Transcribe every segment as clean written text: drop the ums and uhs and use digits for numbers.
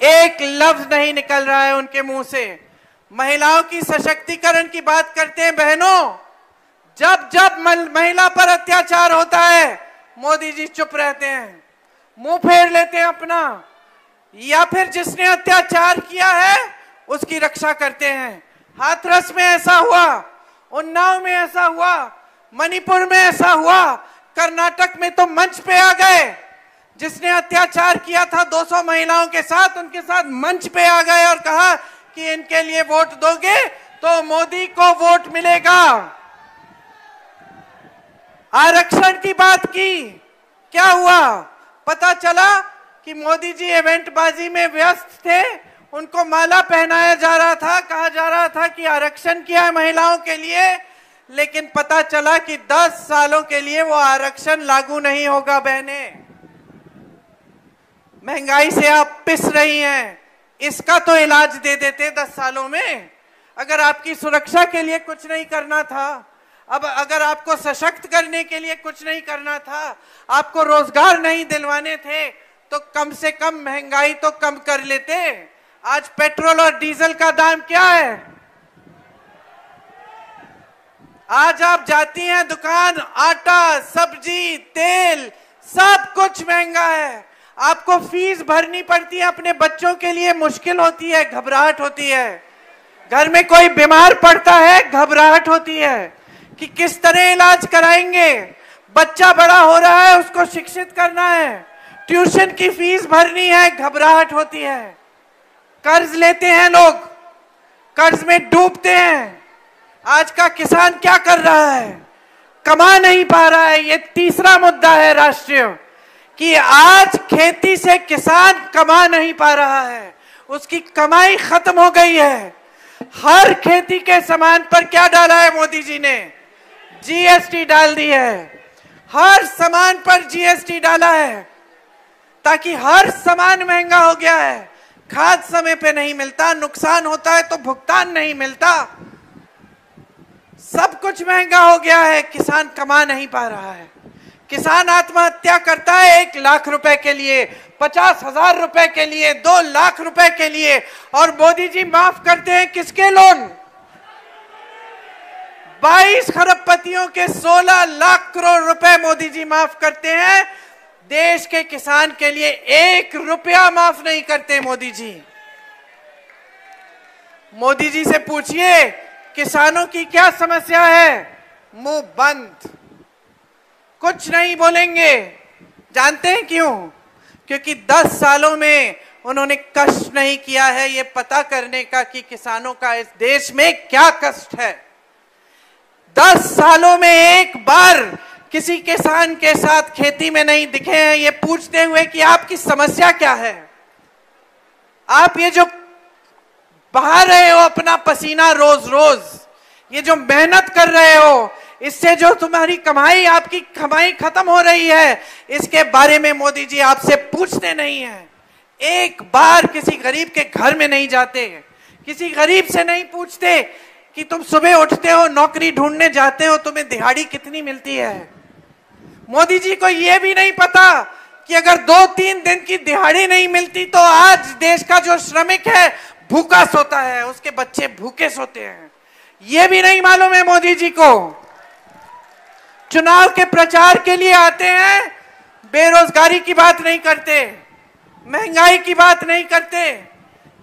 एक लफ्ज नहीं निकल रहा है उनके मुंह से। महिलाओं की सशक्तिकरण की बात करते हैं बहनों, जब जब महिला पर अत्याचार होता है मोदी जी चुप रहते हैं, मुंह फेर लेते हैं अपना, या फिर जिसने अत्याचार किया है उसकी रक्षा करते हैं। हाथरस में ऐसा हुआ, उन्नाव में ऐसा हुआ, मणिपुर में ऐसा हुआ, कर्नाटक में तो मंच पे आ गए। जिसने अत्याचार किया था 200 महिलाओं के साथ, उनके साथ मंच पे आ गए और कहा कि इनके लिए वोट दोगे तो मोदी को वोट मिलेगा। आरक्षण की बात की, क्या हुआ? पता चला कि मोदी जी इवेंट बाजी में व्यस्त थे, उनको माला पहनाया जा रहा था, कहा जा रहा था कि आरक्षण किया है महिलाओं के लिए, लेकिन पता चला कि 10 सालों के लिए वो आरक्षण लागू नहीं होगा। बहनें, महंगाई से आप पिस रही हैं, इसका तो इलाज दे देते 10 सालों में। अगर आपकी सुरक्षा के लिए कुछ नहीं करना था, अब अगर आपको सशक्त करने के लिए कुछ नहीं करना था, आपको रोजगार नहीं दिलवाने थे, तो कम से कम महंगाई तो कम कर लेते। आज पेट्रोल और डीजल का दाम क्या है? आज आप जाती हैं दुकान, आटा, सब्जी, तेल, सब कुछ महंगा है। आपको फीस भरनी पड़ती है अपने बच्चों के लिए, मुश्किल होती है, घबराहट होती है। घर में कोई बीमार पड़ता है, घबराहट होती है कि किस तरह इलाज कराएंगे। बच्चा बड़ा हो रहा है, उसको शिक्षित करना है, ट्यूशन की फीस भरनी है, घबराहट होती है। कर्ज लेते हैं लोग, कर्ज में डूबते हैं। आज का किसान क्या कर रहा है? कमा नहीं पा रहा है। ये तीसरा मुद्दा है राष्ट्रीय, कि आज खेती से किसान कमा नहीं पा रहा है, उसकी कमाई खत्म हो गई है। हर खेती के सामान पर क्या डाला है मोदी जी ने? जीएसटी डाल दी है। हर सामान पर जीएसटी डाला है, ताकि हर सामान महंगा हो गया है। खाद समय पे नहीं मिलता, नुकसान होता है तो भुगतान नहीं मिलता, सब कुछ महंगा हो गया है। किसान कमा नहीं पा रहा है। किसान आत्महत्या करता है 1 लाख रुपए के लिए, 50,000 रुपए के लिए, 2 लाख रुपए के लिए, और मोदी जी माफ करते हैं किसके लोन? 22 खरबपतियों के 16 लाख करोड़ रुपए मोदी जी माफ करते हैं। देश के किसान के लिए 1 रुपया माफ नहीं करते मोदी जी। मोदी जी से पूछिए किसानों की क्या समस्या है, मुंह बंद, कुछ नहीं बोलेंगे। जानते हैं क्यों? क्योंकि 10 सालों में उन्होंने कष्ट नहीं किया है ये पता करने का कि किसानों का इस देश में क्या कष्ट है। 10 सालों में एक बार किसी किसान के साथ खेती में नहीं दिखे हैं ये पूछते हुए कि आपकी समस्या क्या है। आप ये जो बहा रहे हो अपना पसीना रोज रोज, ये जो मेहनत कर रहे हो, इससे जो तुम्हारी कमाई, आपकी कमाई खत्म हो रही है, इसके बारे में मोदी जी आपसे पूछते नहीं है। एक बार किसी गरीब के घर में नहीं जाते, किसी गरीब से नहीं पूछते कि तुम सुबह उठते हो, नौकरी ढूंढने जाते हो, तुम्हें दिहाड़ी कितनी मिलती है। मोदी जी को यह भी नहीं पता कि अगर 2-3 दिन की दिहाड़ी नहीं मिलती तो आज देश का जो श्रमिक है भूखा सोता है, उसके बच्चे भूखे सोते हैं। यह भी नहीं मालूम है मोदी जी को। चुनाव के प्रचार के लिए आते हैं, बेरोजगारी की बात नहीं करते, महंगाई की बात नहीं करते,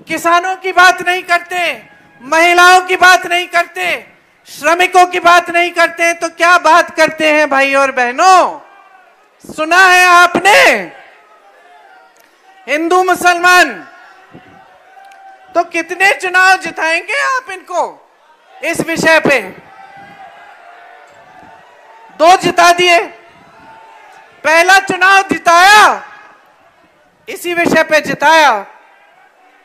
किसानों की बात नहीं करते, महिलाओं की बात नहीं करते, श्रमिकों की बात नहीं करते, तो क्या बात करते हैं भाई और बहनों? सुना है आपने? हिंदू मुसलमान, तो कितने चुनाव जिताएंगे आप इनको इस विषय पे? 2 जिता दिए। पहला चुनाव जिताया, इसी विषय पे जिताया,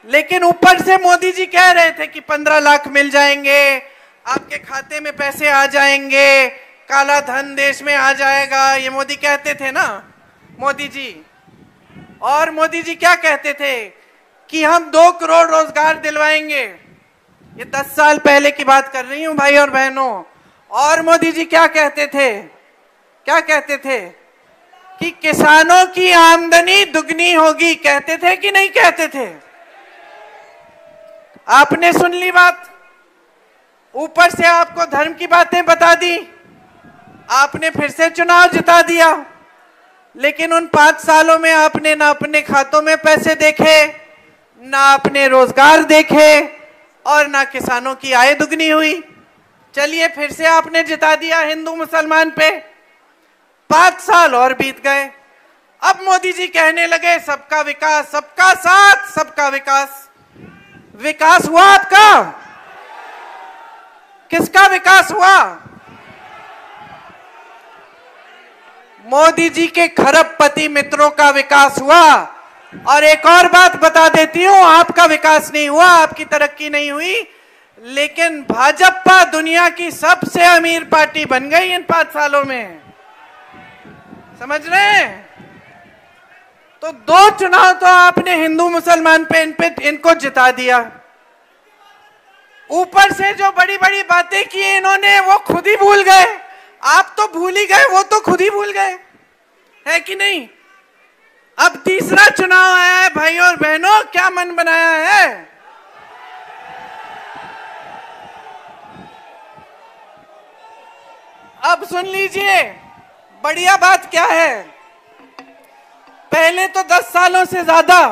लेकिन ऊपर से मोदी जी कह रहे थे कि 15 लाख मिल जाएंगे, आपके खाते में पैसे आ जाएंगे, काला धन देश में आ जाएगा, ये मोदी कहते थे ना मोदी जी। और मोदी जी क्या कहते थे कि हम 2 करोड़ रोजगार दिलवाएंगे। ये 10 साल पहले की बात कर रही हूं भाई और बहनों। और मोदी जी क्या कहते थे? क्या कहते थे? कि किसानों की आमदनी दुगनी होगी। कहते थे कि नहीं कहते थे? आपने सुन ली बात, ऊपर से आपको धर्म की बातें बता दी, आपने फिर से चुनाव जिता दिया। लेकिन उन 5 सालों में आपने ना अपने खातों में पैसे देखे, ना अपने रोजगार देखे, और ना किसानों की आय दुगनी हुई। चलिए फिर से आपने जिता दिया हिंदू मुसलमान पे। 5 साल और बीत गए। अब मोदी जी कहने लगे सबका विकास, सबका साथ, सबका विकास। विकास हुआ आपका? किसका विकास हुआ? मोदी जी के खरबपति मित्रों का विकास हुआ। और एक और बात बता देती हूं, आपका विकास नहीं हुआ, आपकी तरक्की नहीं हुई, लेकिन भाजपा दुनिया की सबसे अमीर पार्टी बन गई इन 5 सालों में। समझ रहे हैं? तो 2 चुनाव तो आपने हिंदू मुसलमान पे इनको जिता दिया। ऊपर से जो बड़ी बड़ी बातें की इन्होंने वो खुद ही भूल गए। आप तो भूल ही गए, वो तो खुद ही भूल गए, है कि नहीं? अब तीसरा चुनाव आया है भाइयों और बहनों, क्या मन बनाया है? अब सुन लीजिए बढ़िया बात क्या है। पहले तो 10 सालों से ज्यादा,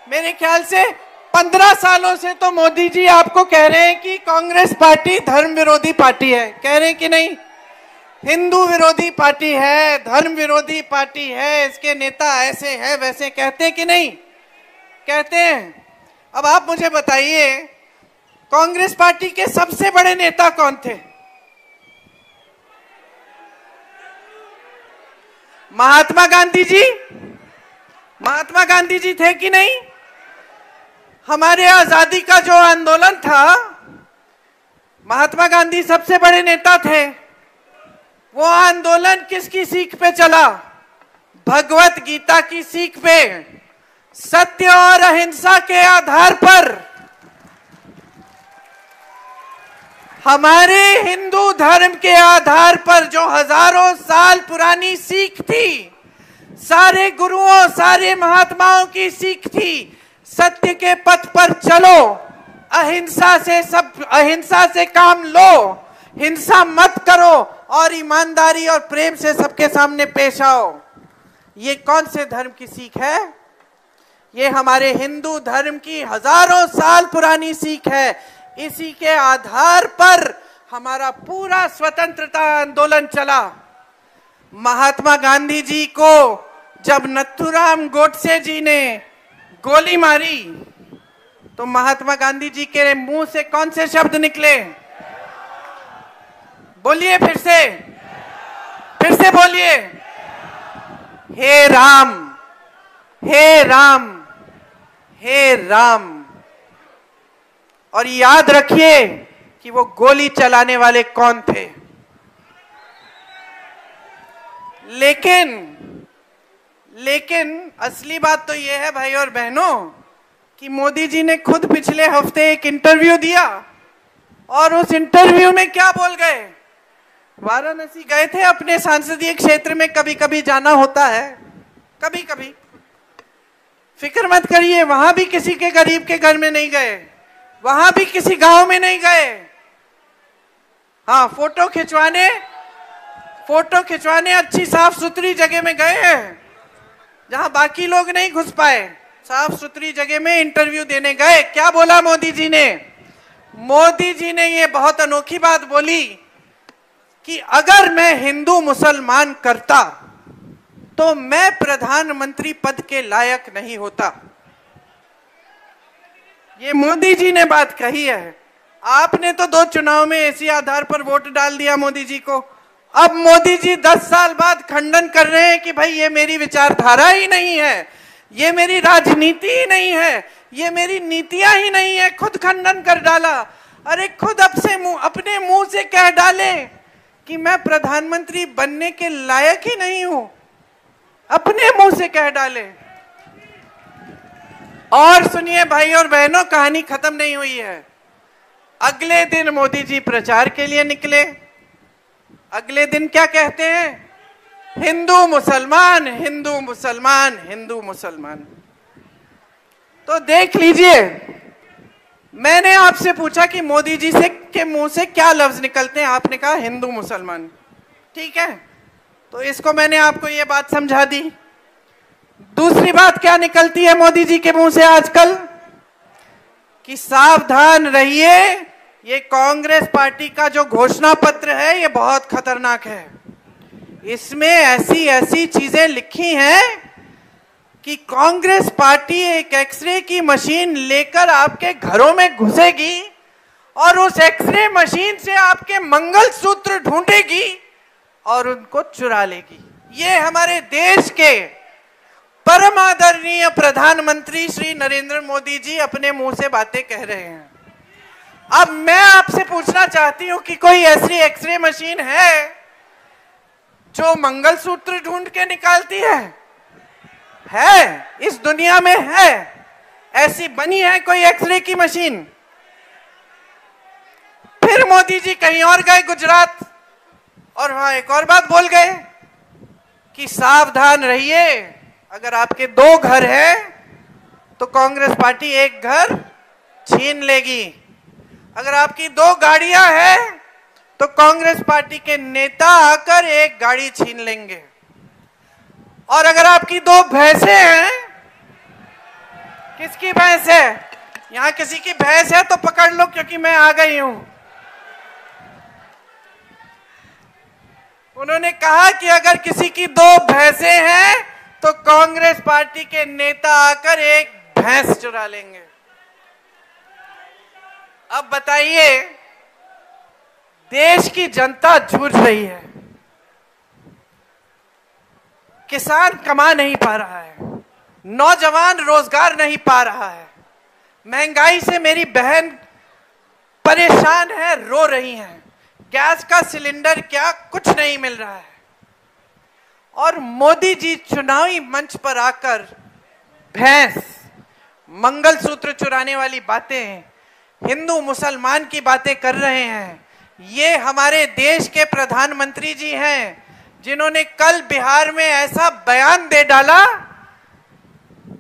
मेरे ख्याल से 15 सालों से तो मोदी जी आपको कह रहे हैं कि कांग्रेस पार्टी धर्म विरोधी पार्टी है। कह रहे हैं कि नहीं? हिंदू विरोधी पार्टी है, धर्म विरोधी पार्टी है, इसके नेता ऐसे हैं वैसे, कहते हैं कि नहीं? कहते हैं। अब आप मुझे बताइए कांग्रेस पार्टी के सबसे बड़े नेता कौन थे? महात्मा गांधी जी। महात्मा गांधी जी थे कि नहीं? हमारे आजादी का जो आंदोलन था, महात्मा गांधी सबसे बड़े नेता थे। वो आंदोलन किसकी सीख पे चला? भगवत गीता की सीख पे, सत्य और अहिंसा के आधार पर। हमारे हिंदू धर्म के आधार पर जो हजारों साल पुरानी सीख थी, सारे गुरुओं, सारे महात्माओं की सीख थी, सत्य के पथ पर चलो, अहिंसा से काम लो, हिंसा मत करो और ईमानदारी और प्रेम से सबके सामने पेश आओ। ये कौन से धर्म की सीख है? ये हमारे हिंदू धर्म की हजारों साल पुरानी सीख है। इसी के आधार पर हमारा पूरा स्वतंत्रता आंदोलन चला। महात्मा गांधी जी को जब नथुराम गोडसे जी ने गोली मारी तो महात्मा गांधी जी के मुंह से कौन से शब्द निकले? बोलिए फिर से बोलिए। हे राम, हे राम, हे राम। और याद रखिए कि वो गोली चलाने वाले कौन थे। लेकिन असली बात तो ये है भाई और बहनों कि मोदी जी ने खुद पिछले हफ्ते एक इंटरव्यू दिया और उस इंटरव्यू में क्या बोल गए? वाराणसी गए थे अपने संसदीय क्षेत्र में, कभी कभी जाना होता है, कभी कभी। फिक्र मत करिए, वहां भी किसी के गरीब के घर में नहीं गए, वहां भी किसी गांव में नहीं गए। हाँ, फोटो खिंचवाने अच्छी साफ सुथरी जगह में गए हैं जहां बाकी लोग नहीं घुस पाए। साफ सुथरी जगह में इंटरव्यू देने गए। क्या बोला मोदी जी ने? मोदी जी ने ये बहुत अनोखी बात बोली कि अगर मैं हिंदू मुसलमान करता तो मैं प्रधानमंत्री पद के लायक नहीं होता। ये मोदी जी ने बात कही है। आपने तो 2 चुनाव में इसी आधार पर वोट डाल दिया मोदी जी को। अब मोदी जी 10 साल बाद खंडन कर रहे हैं कि भाई ये मेरी विचारधारा ही नहीं है, ये मेरी राजनीति ही नहीं है, ये मेरी नीतियां ही नहीं है। खुद खंडन कर डाला। अरे खुद अपने मुंह से कह डाले कि मैं प्रधानमंत्री बनने के लायक ही नहीं हूं, अपने मुंह से कह डाले। और सुनिए भाई और बहनों, कहानी खत्म नहीं हुई है। अगले दिन मोदी जी प्रचार के लिए निकले। अगले दिन क्या कहते हैं? हिंदू मुसलमान, हिंदू मुसलमान, हिंदू मुसलमान। तो देख लीजिए, मैंने आपसे पूछा कि मोदी जी से के मुंह से क्या लफ्ज निकलते हैं, आपने कहा हिंदू मुसलमान। ठीक है, तो इसको मैंने आपको ये बात समझा दी। दूसरी बात क्या निकलती है मोदी जी के मुंह से आजकल, कि सावधान रहिए, ये कांग्रेस पार्टी का जो घोषणा पत्र है ये बहुत खतरनाक है। इसमें ऐसी ऐसी चीजें लिखी हैं कि कांग्रेस पार्टी एक एक्सरे की मशीन लेकर आपके घरों में घुसेगी और उस एक्सरे मशीन से आपके मंगलसूत्र ढूंढेगी और उनको चुरा लेगी। ये हमारे देश के परम आदरणीय प्रधानमंत्री श्री नरेंद्र मोदी जी अपने मुंह से बातें कह रहे हैं। अब मैं आपसे पूछना चाहती हूं कि कोई ऐसी एक्सरे मशीन है जो मंगलसूत्र ढूंढ के निकालती है? इस दुनिया में है? ऐसी बनी है कोई एक्सरे की मशीन? फिर मोदी जी कहीं और गए, गुजरात, और वहां एक और बात बोल गए कि सावधान रहिए, अगर आपके 2 घर हैं तो कांग्रेस पार्टी एक घर छीन लेगी। अगर आपकी 2 गाड़ियां हैं तो कांग्रेस पार्टी के नेता आकर एक गाड़ी छीन लेंगे। और अगर आपकी 2 भैंसे हैं, किसकी भैंस है? यहां किसी की भैंस है तो पकड़ लो, क्योंकि मैं आ गई हूं। उन्होंने कहा कि अगर किसी की 2 भैंसे हैं तो कांग्रेस पार्टी के नेता आकर एक भैंस चुरा लेंगे। अब बताइए, देश की जनता जूझ रही है, किसान कमा नहीं पा रहा है, नौजवान रोजगार नहीं पा रहा है, महंगाई से मेरी बहन परेशान है, रो रही हैं, गैस का सिलेंडर क्या कुछ नहीं मिल रहा है। और मोदी जी चुनावी मंच पर आकर भैंस, मंगलसूत्र चुराने वाली बातें, हिंदू मुसलमान की बातें कर रहे हैं। ये हमारे देश के प्रधानमंत्री जी हैं जिन्होंने कल बिहार में ऐसा बयान दे डाला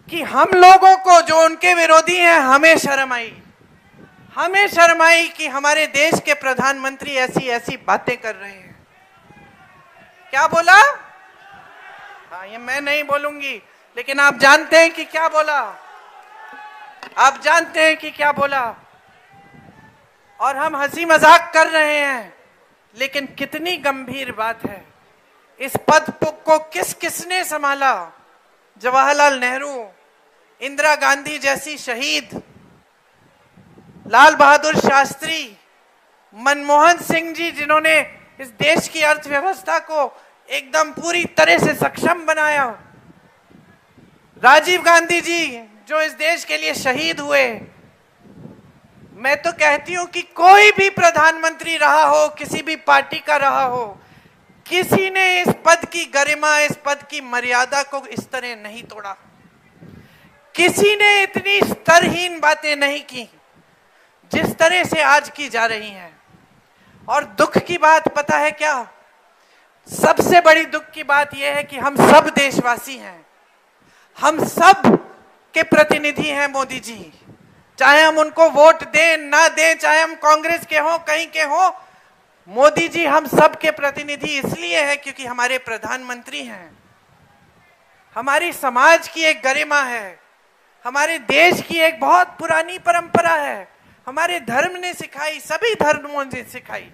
कि हम लोगों को, जो उनके विरोधी हैं, हमें शर्म आई कि हमारे देश के प्रधानमंत्री ऐसी ऐसी बातें कर रहे हैं। क्या बोला? हाँ, ये मैं नहीं बोलूंगी, लेकिन आप जानते हैं कि क्या बोला। आप जानते हैं कि क्या बोला। और हम हंसी मजाक कर रहे हैं, लेकिन कितनी गंभीर बात है। इस पद को किस किसने संभाला? जवाहरलाल नेहरू, इंदिरा गांधी जैसी शहीद, लाल बहादुर शास्त्री, मनमोहन सिंह जी जिन्होंने इस देश की अर्थव्यवस्था को एकदम पूरी तरह से सक्षम बनाया, राजीव गांधी जी जो इस देश के लिए शहीद हुए। मैं तो कहती हूं कि कोई भी प्रधानमंत्री रहा हो, किसी भी पार्टी का रहा हो, किसी ने इस पद की गरिमा, इस पद की मर्यादा को इस तरह नहीं तोड़ा। किसी ने इतनी स्तरहीन बातें नहीं की जिस तरह से आज की जा रही हैं। और दुख की बात पता है क्या? सबसे बड़ी दुख की बात यह है कि हम सब देशवासी हैं, हम सब के प्रतिनिधि हैं मोदी जी। चाहे हम उनको वोट दें ना दें, चाहे हम कांग्रेस के हों, कहीं के हों, मोदी जी हम सब के प्रतिनिधि इसलिए है क्योंकि हमारे प्रधानमंत्री हैं। हमारी समाज की एक गरिमा है, हमारे देश की एक बहुत पुरानी परंपरा है, हमारे धर्म ने सिखाई, सभी धर्मों ने सिखाई,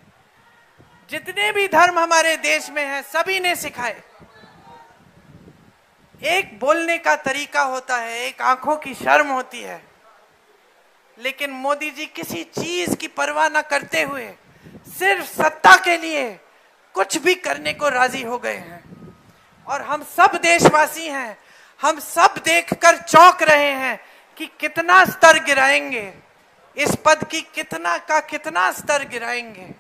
जितने भी धर्म हमारे देश में हैं सभी ने सिखाए। एक बोलने का तरीका होता है, एक आंखों की शर्म होती है, लेकिन मोदी जी किसी चीज की परवाह न करते हुए सिर्फ सत्ता के लिए कुछ भी करने को राजी हो गए हैं। और हम सब देशवासी हैं, हम सब देखकर चौंक रहे हैं कि कितना स्तर गिराएंगे, इस पद की कितना स्तर गिराएंगे।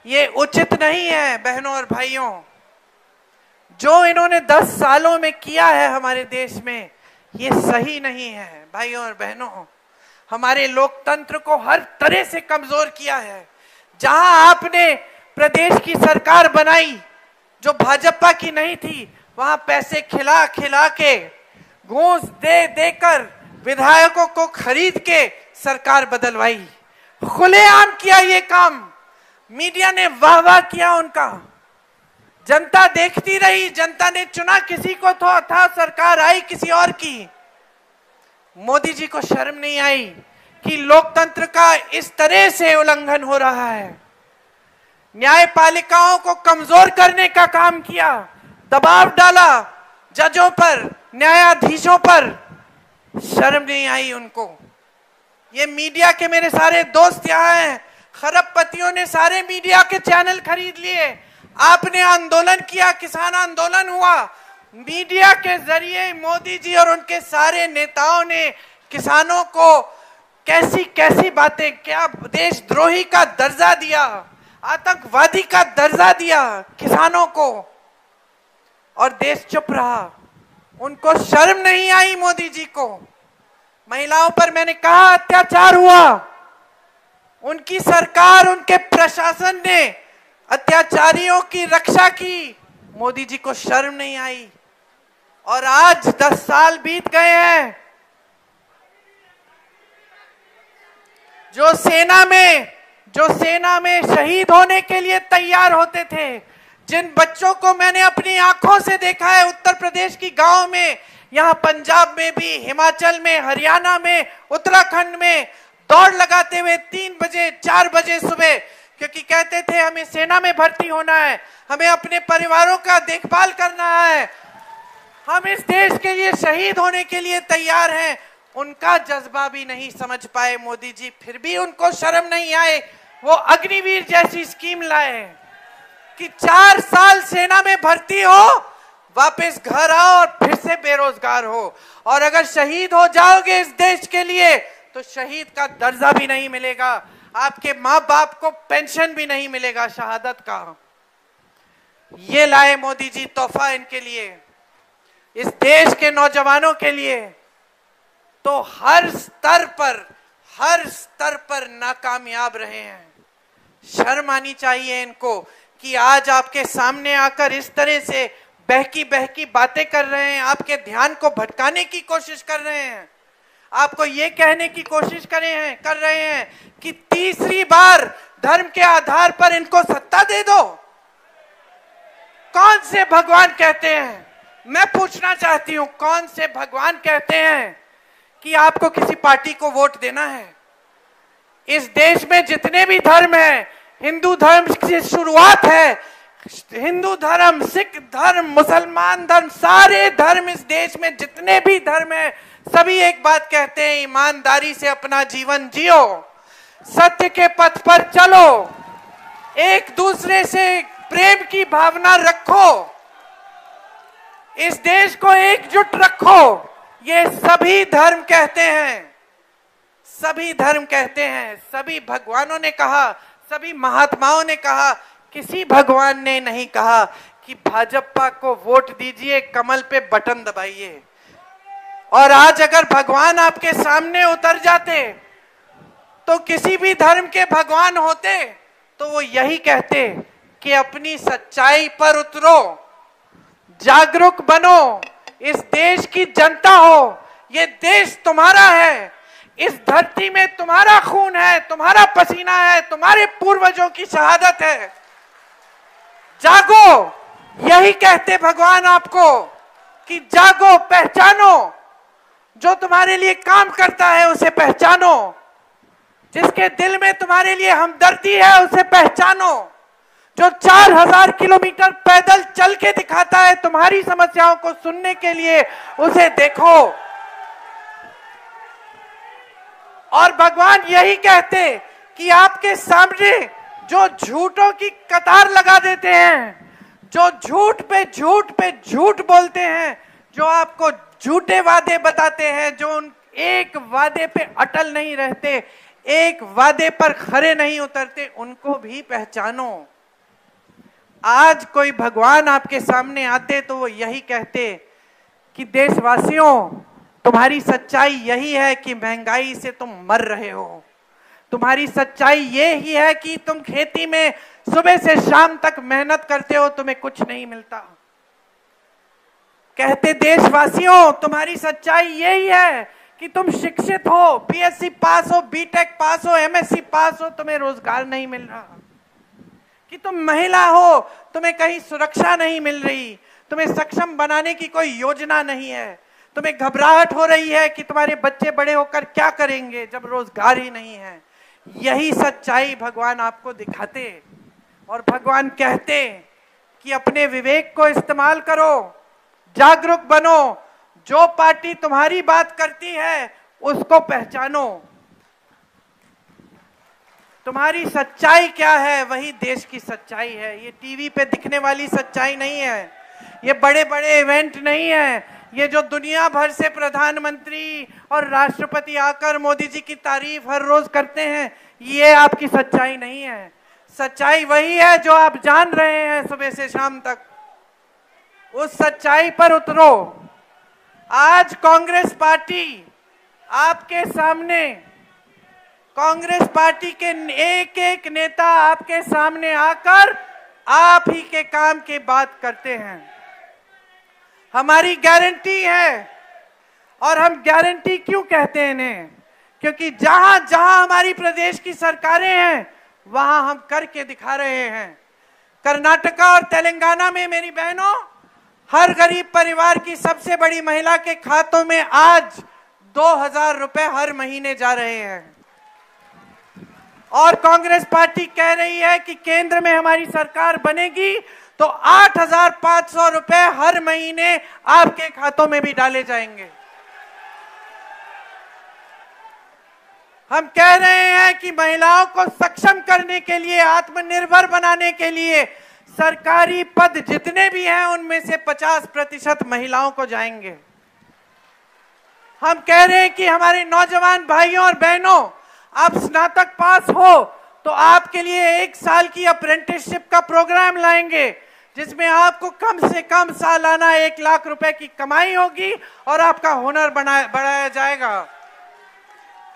ये उचित नहीं है बहनों और भाइयों। जो इन्होंने 10 सालों में किया है हमारे देश में, ये सही नहीं है भाइयों और बहनों। हमारे लोकतंत्र को हर तरह से कमजोर किया है। जहां आपने प्रदेश की सरकार बनाई जो भाजपा की नहीं थी, वहां पैसे खिला खिला के, घूस दे देकर, विधायकों को खरीद के सरकार बदलवाई। खुलेआम किया ये काम, मीडिया ने वाह वाह किया उनका, जनता देखती रही। जनता ने चुना किसी को तो था, सरकार आई किसी और की। मोदी जी को शर्म नहीं आई कि लोकतंत्र का इस तरह से उल्लंघन हो रहा है। न्यायपालिकाओं को कमजोर करने का काम किया, दबाव डाला जजों पर, न्यायाधीशों पर। शर्म नहीं आई उनको। ये मीडिया के मेरे सारे दोस्त यहाँ हैं, खरबपतियों ने सारे मीडिया के चैनल खरीद लिए। आपने आंदोलन किया, किसान आंदोलन हुआ, मीडिया के जरिए मोदी जी और उनके सारे नेताओं ने किसानों को कैसी कैसी बातें, क्या देशद्रोही का दर्जा दिया, आतंकवादी का दर्जा दिया किसानों को, और देश चुप रहा। उनको शर्म नहीं आई मोदी जी को। महिलाओं पर मैंने कहा अत्याचार हुआ, उनकी सरकार, उनके प्रशासन ने अत्याचारियों की रक्षा की, मोदी जी को शर्म नहीं आई। और आज 10 साल बीत गए हैं। जो सेना में शहीद होने के लिए तैयार होते थे, जिन बच्चों को मैंने अपनी आंखों से देखा है उत्तर प्रदेश की गांव में, यहाँ पंजाब में भी, हिमाचल में, हरियाणा में, उत्तराखंड में दौड़ लगाते हुए 3 बजे 4 बजे सुबह, क्योंकि कहते थे हमें सेना में भर्ती होना है, हमें अपने परिवारों का देखभाल करना है, हम इस देश के लिए शहीद होने के लिए तैयार हैं। उनका जज्बा भी नहीं समझ पाए मोदी जी, फिर भी उनको शर्म नहीं आए। वो अग्निवीर जैसी स्कीम लाए कि 4 साल सेना में भर्ती हो, वापस घर आओ और फिर से बेरोजगार हो, और अगर शहीद हो जाओगे इस देश के लिए तो शहीद का दर्जा भी नहीं मिलेगा, आपके माँ बाप को पेंशन भी नहीं मिलेगा शहादत का। ये लाए मोदी जी तोहफा इनके लिए, इस देश के नौजवानों के लिए। तो हर स्तर पर नाकामयाब रहे हैं। शर्म आनी चाहिए इनको कि आज आपके सामने आकर इस तरह से बहकी बातें कर रहे हैं, आपके ध्यान को भटकाने की कोशिश कर रहे हैं, आपको ये कहने की कोशिश कर रहे हैं कि तीसरी बार धर्म के आधार पर इनको सत्ता दे दो। कौन से भगवान कहते हैं, मैं पूछना चाहती हूं, कौन से भगवान कहते हैं कि आपको किसी पार्टी को वोट देना है? इस देश में जितने भी धर्म हैं, हिंदू धर्म की शुरुआत है, हिंदू धर्म, सिख धर्म, मुसलमान धर्म, सारे धर्म इस देश में जितने भी धर्म हैं, सभी एक बात कहते हैं, ईमानदारी से अपना जीवन जियो, सत्य के पथ पर चलो, एक दूसरे से प्रेम की भावना रखो, इस देश को एकजुट रखो। ये सभी धर्म कहते हैं, सभी धर्म कहते हैं, सभी भगवानों ने कहा, सभी महात्माओं ने कहा। किसी भगवान ने नहीं कहा कि भाजपा को वोट दीजिए, कमल पे बटन दबाइए। और आज अगर भगवान आपके सामने उतर जाते, तो किसी भी धर्म के भगवान होते तो वो यही कहते कि अपनी सच्चाई पर उतरो, जागरूक बनो, इस देश की जनता हो, ये देश तुम्हारा है, इस धरती में तुम्हारा खून है, तुम्हारा पसीना है, तुम्हारे पूर्वजों की शहादत है। जागो, यही कहते भगवान आपको कि जागो, पहचानो, जो तुम्हारे लिए काम करता है उसे पहचानो, जिसके दिल में तुम्हारे लिए हमदर्दी है उसे पहचानो, जो 4000 किलोमीटर पैदल चल के दिखाता है तुम्हारी समस्याओं को सुनने के लिए, उसे देखो। और भगवान यही कहते कि आपके सामने जो झूठों की कतार लगा देते हैं, जो झूठ पे झूठ बोलते हैं, जो आपको झूठे वादे बताते हैं, जो उन एक वादे पे अटल नहीं रहते, एक वादे पर खरे नहीं उतरते, उनको भी पहचानो। आज कोई भगवान आपके सामने आते तो वो यही कहते कि देशवासियों, तुम्हारी सच्चाई यही है कि महंगाई से तुम मर रहे हो, तुम्हारी सच्चाई ये ही है कि तुम खेती में सुबह से शाम तक मेहनत करते हो, तुम्हें कुछ नहीं मिलता। कहते देशवासियों, तुम्हारी सच्चाई यही है कि तुम शिक्षित हो, बीएससी पास हो, बीटेक पास हो, एमएससी पास हो, तुम्हें रोजगार नहीं मिल रहा, कि तुम महिला हो, तुम्हें कहीं सुरक्षा नहीं मिल रही, तुम्हें सक्षम बनाने की कोई योजना नहीं है, तुम्हें घबराहट हो रही है कि तुम्हारे बच्चे बड़े होकर क्या करेंगे जब रोजगार ही नहीं है। यही सच्चाई भगवान आपको दिखाते और भगवान कहते कि अपने विवेक को इस्तेमाल करो, जागरूक बनो, जो पार्टी तुम्हारी बात करती है उसको पहचानो, तुम्हारी सच्चाई क्या है वही देश की सच्चाई है। ये टीवी पे दिखने वाली सच्चाई नहीं है, ये बड़े बड़े इवेंट नहीं है, ये जो दुनिया भर से प्रधानमंत्री और राष्ट्रपति आकर मोदी जी की तारीफ हर रोज करते हैं, ये आपकी सच्चाई नहीं है। सच्चाई वही है जो आप जान रहे हैं सुबह से शाम तक, उस सच्चाई पर उतरो। आज कांग्रेस पार्टी आपके सामने, कांग्रेस पार्टी के एक एक नेता आपके सामने आकर आप ही के काम की बात करते हैं। हमारी गारंटी है, और हम गारंटी क्यों कहते हैं इन्हें, क्योंकि जहां जहां हमारी प्रदेश की सरकारें हैं वहां हम करके दिखा रहे हैं। कर्नाटका और तेलंगाना में मेरी बहनों, हर गरीब परिवार की सबसे बड़ी महिला के खातों में आज 2000 रुपए हर महीने जा रहे हैं। और कांग्रेस पार्टी कह रही है कि केंद्र में हमारी सरकार बनेगी तो 8500 रुपए हर महीने आपके खातों में भी डाले जाएंगे। हम कह रहे हैं कि महिलाओं को सक्षम करने के लिए, आत्मनिर्भर बनाने के लिए सरकारी पद जितने भी हैं उनमें से 50% महिलाओं को जाएंगे। हम कह रहे हैं कि हमारे नौजवान भाइयों और बहनों, आप स्नातक पास हो तो आपके लिए 1 साल की अप्रेंटिसशिप का प्रोग्राम लाएंगे, जिसमें आपको कम से कम सालाना 1 लाख रुपए की कमाई होगी और आपका हुनर बढ़ाया जाएगा।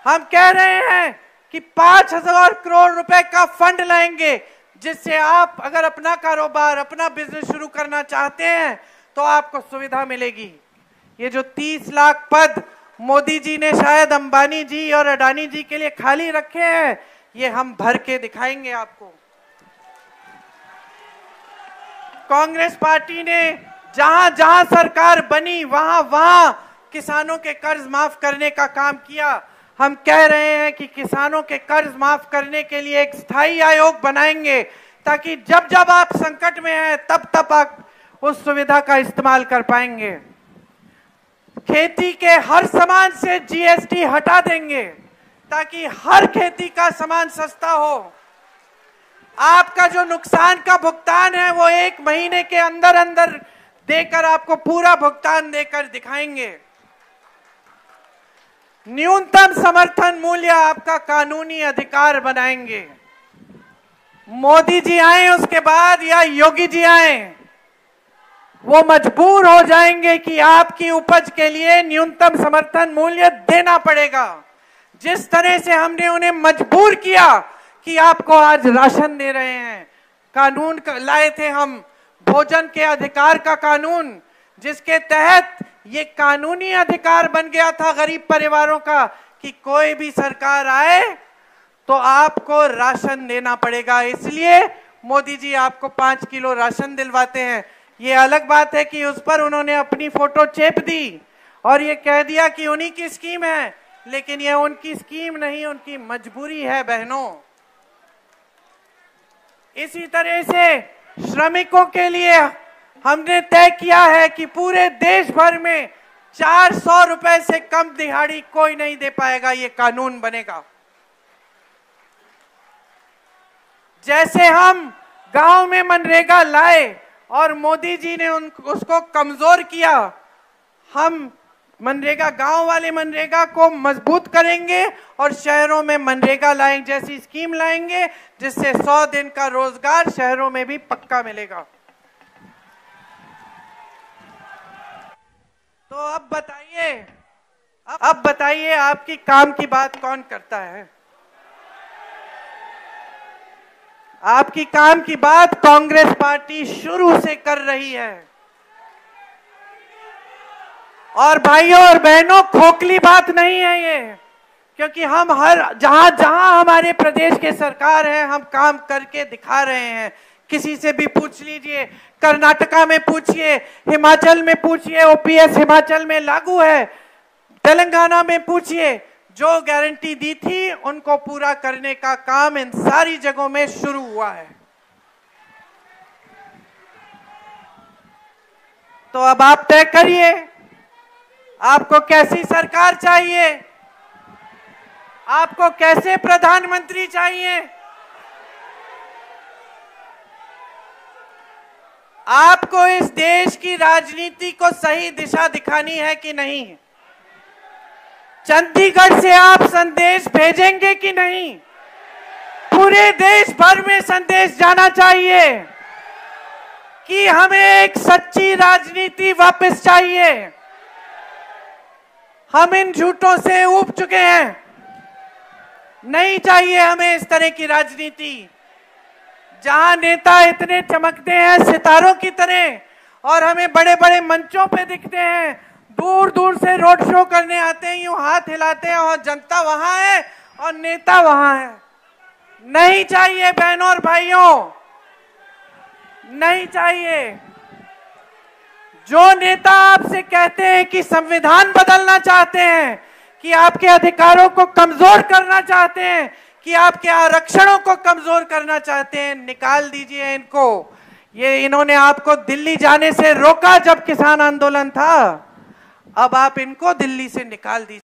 हम कह रहे हैं कि 5000 करोड़ रुपए का फंड लाएंगे, जिससे आप अगर अपना कारोबार, अपना बिजनेस शुरू करना चाहते हैं तो आपको सुविधा मिलेगी। ये जो 30 लाख पद मोदी जी ने शायद अंबानी जी और अडानी जी के लिए खाली रखे हैं, ये हम भर के दिखाएंगे आपको। कांग्रेस पार्टी ने जहां जहां सरकार बनी वहां वहां किसानों के कर्ज माफ करने का काम किया। हम कह रहे हैं कि किसानों के कर्ज माफ करने के लिए एक स्थायी आयोग बनाएंगे, ताकि जब जब आप संकट में हैं तब तब आप उस सुविधा का इस्तेमाल कर पाएंगे। खेती के हर सामान से जीएसटी हटा देंगे ताकि हर खेती का सामान सस्ता हो। आपका जो नुकसान का भुगतान है वो 1 महीने के अंदर अंदर देकर आपको पूरा भुगतान देकर दिखाएंगे। न्यूनतम समर्थन मूल्य आपका कानूनी अधिकार बनाएंगे। मोदी जी आए उसके बाद या योगी जी आए, वो मजबूर हो जाएंगे कि आपकी उपज के लिए न्यूनतम समर्थन मूल्य देना पड़ेगा। जिस तरह से हमने उन्हें मजबूर किया कि आपको आज राशन दे रहे हैं, कानून लाए थे हम भोजन के अधिकार का कानून, जिसके तहत ये कानूनी अधिकार बन गया था गरीब परिवारों का कि कोई भी सरकार आए तो आपको राशन देना पड़ेगा। इसलिए मोदी जी आपको 5 किलो राशन दिलवाते हैं। ये अलग बात है कि उस पर उन्होंने अपनी फोटो चेप दी और ये कह दिया कि उन्हीं की स्कीम है, लेकिन ये उनकी स्कीम नहीं, उनकी मजबूरी है बहनों। इसी तरह से श्रमिकों के लिए हमने तय किया है कि पूरे देश भर में 400 रुपए से कम दिहाड़ी कोई नहीं दे पाएगा। ये कानून बनेगा। जैसे हम गांव में मनरेगा लाए और मोदी जी ने उसको कमजोर किया, हम मनरेगा, गांव वाले मनरेगा को मजबूत करेंगे और शहरों में मनरेगा लाएंगे, जैसी स्कीम लाएंगे जिससे 100 दिन का रोजगार शहरों में भी पक्का मिलेगा। तो अब बताइए आपकी काम की बात कौन करता है? आपकी काम की बात कांग्रेस पार्टी शुरू से कर रही है। और भाइयों और बहनों, खोखली बात नहीं है ये, क्योंकि हम जहां जहां हमारे प्रदेश के सरकार है, हम काम करके दिखा रहे हैं। किसी से भी पूछ लीजिए, कर्नाटका में पूछिए, हिमाचल में पूछिए, ओपीएस हिमाचल में लागू है, तेलंगाना में पूछिए, जो गारंटी दी थी उनको पूरा करने का काम इन सारी जगहों में शुरू हुआ है। तो अब आप तय करिए, आपको कैसी सरकार चाहिए, आपको कैसे प्रधानमंत्री चाहिए, आपको इस देश की राजनीति को सही दिशा दिखानी है कि नहीं, चंडीगढ़ से आप संदेश भेजेंगे कि नहीं, पूरे देश भर में संदेश जाना चाहिए कि हमें एक सच्ची राजनीति वापस चाहिए। हम इन झूठों से ऊब चुके हैं, नहीं चाहिए हमें इस तरह की राजनीति जहां नेता इतने चमकते हैं सितारों की तरह और हमें बड़े बड़े मंचों पे दिखते हैं, दूर दूर से रोड शो करने आते हैं, यूं हाथ हिलाते हैं और जनता वहां है और नेता वहां है। नहीं चाहिए बहनों और भाइयों, नहीं चाहिए। जो नेता आपसे कहते हैं कि संविधान बदलना चाहते हैं, कि आपके अधिकारों को कमजोर करना चाहते हैं, कि आपके आरक्षणों को कमजोर करना चाहते हैं, निकाल दीजिए इनको। ये इन्होंने आपको दिल्ली जाने से रोका जब किसान आंदोलन था, अब आप इनको दिल्ली से निकाल दीजिए।